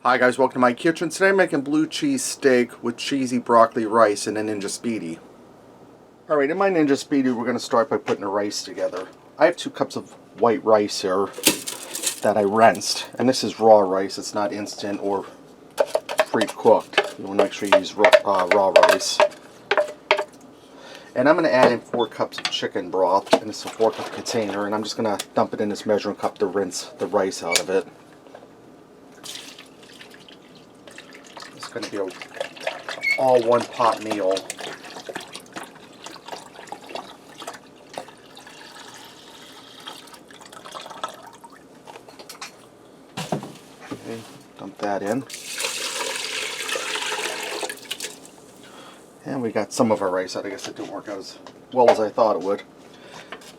Hi guys, welcome to my kitchen. Today I'm making blue cheese steak with cheesy broccoli rice in a Ninja Speedy. Alright, in my Ninja Speedy we're going to start by putting the rice together. I have 2 cups of white rice here that I rinsed. And this is raw rice, it's not instant or pre-cooked. You want to make sure you use raw rice. And I'm going to add in 4 cups of chicken broth in this 4-cup container, and I'm just going to dump it in this measuring cup to rinse the rice out of it. It's going to be all one pot meal. Okay, dump that in. And we got some of our rice out. I guess it didn't work out as well as I thought it would.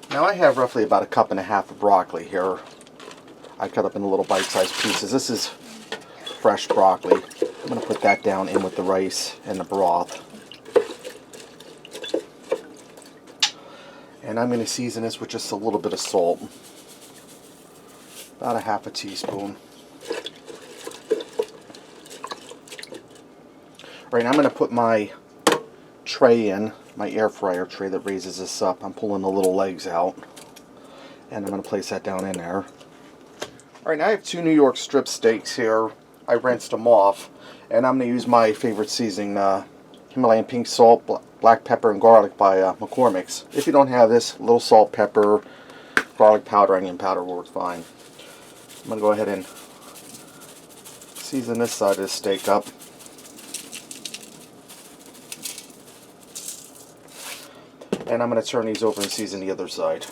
Now I have roughly about 1.5 cups of broccoli here. I cut up into little bite-sized pieces. This is fresh broccoli. I'm going to put that down in with the rice and the broth. And I'm going to season this with just a little bit of salt. About 1/2 teaspoon. Right now I'm going to put my tray in, my air fryer tray that raises this up. I'm pulling the little legs out. And I'm going to place that down in there. Alright, now I have 2 New York strip steaks here. I rinsed them off. And I'm going to use my favorite seasoning, Himalayan pink salt, black pepper, and garlic by McCormick's. If you don't have this, a little salt, pepper, garlic powder, onion powder works fine. I'm going to go ahead and season this side of the steak up. And I'm going to turn these over and season the other side.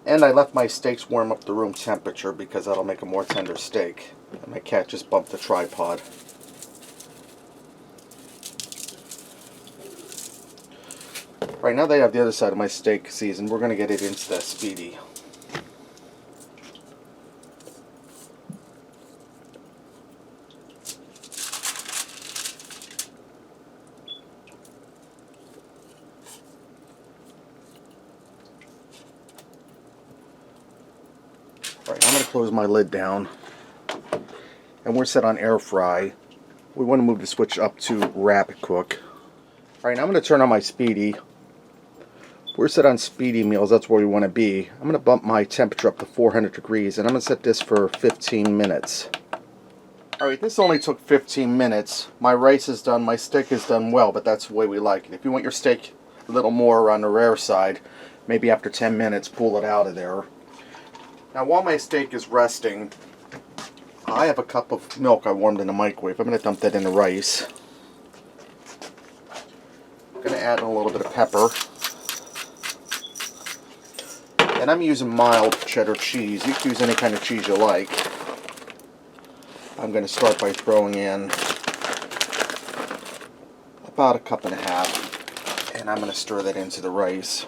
And I left my steaks warm up to room temperature because that'll make a more tender steak. And my cat just bumped the tripod. Right now that I have the other side of my steak seasoned, we're going to get it into that Speedy. Right, I'm going to close my lid down, and we're set on air fry. We want to move the switch up to rapid cook. Alright, now I'm going to turn on my Speedy. We're set on Speedy meals, that's where we want to be. I'm going to bump my temperature up to 400 degrees, and I'm going to set this for 15 minutes. Alright, this only took 15 minutes. My rice is done, my steak is done well, but that's the way we like it. If you want your steak a little more on the rare side, maybe after 10 minutes, pull it out of there. Now while my steak is resting, I have a cup of milk I warmed in the microwave. I'm going to dump that in the rice. I'm going to add a little bit of pepper. And I'm using mild cheddar cheese. You can use any kind of cheese you like. I'm going to start by throwing in about 1.5 cups. And I'm going to stir that into the rice.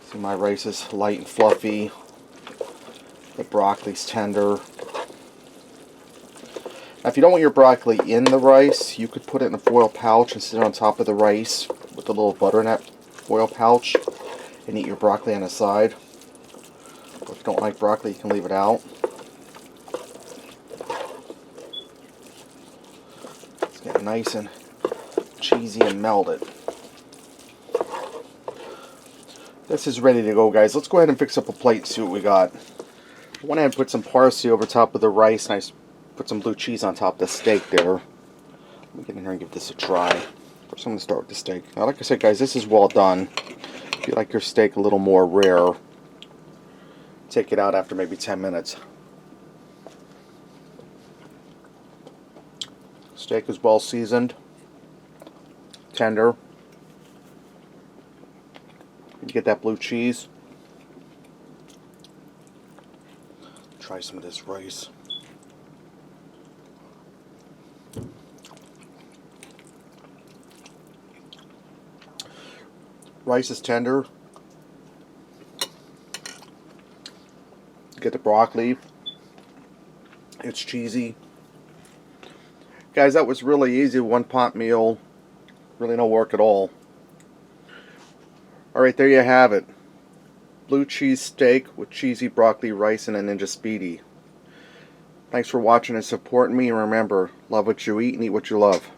See, my rice is light and fluffy. The broccoli's tender. Now, if you don't want your broccoli in the rice, you could put it in a foil pouch and sit it on top of the rice with a little butter in that foil pouch and eat your broccoli on the side. Or if you don't like broccoli, you can leave it out. It's getting nice and cheesy and melted. This is ready to go, guys. Let's go ahead and fix up a plate and see what we got. I went ahead and put some parsley over top of the rice, and I put some blue cheese on top of the steak there. Let me get in here and give this a try. First I'm going to start with the steak. Now, like I said, guys, this is well done. If you like your steak a little more rare, take it out after maybe 10 minutes. Steak is well seasoned, tender. You get that blue cheese. Try some of this rice. Rice is tender. Get the broccoli. It's cheesy. Guys, that was really easy. One pot meal. Really no work at all. Alright, there you have it. Blue cheese steak with cheesy broccoli rice and a Ninja Speedy. Thanks for watching and supporting me, and remember, love what you eat and eat what you love.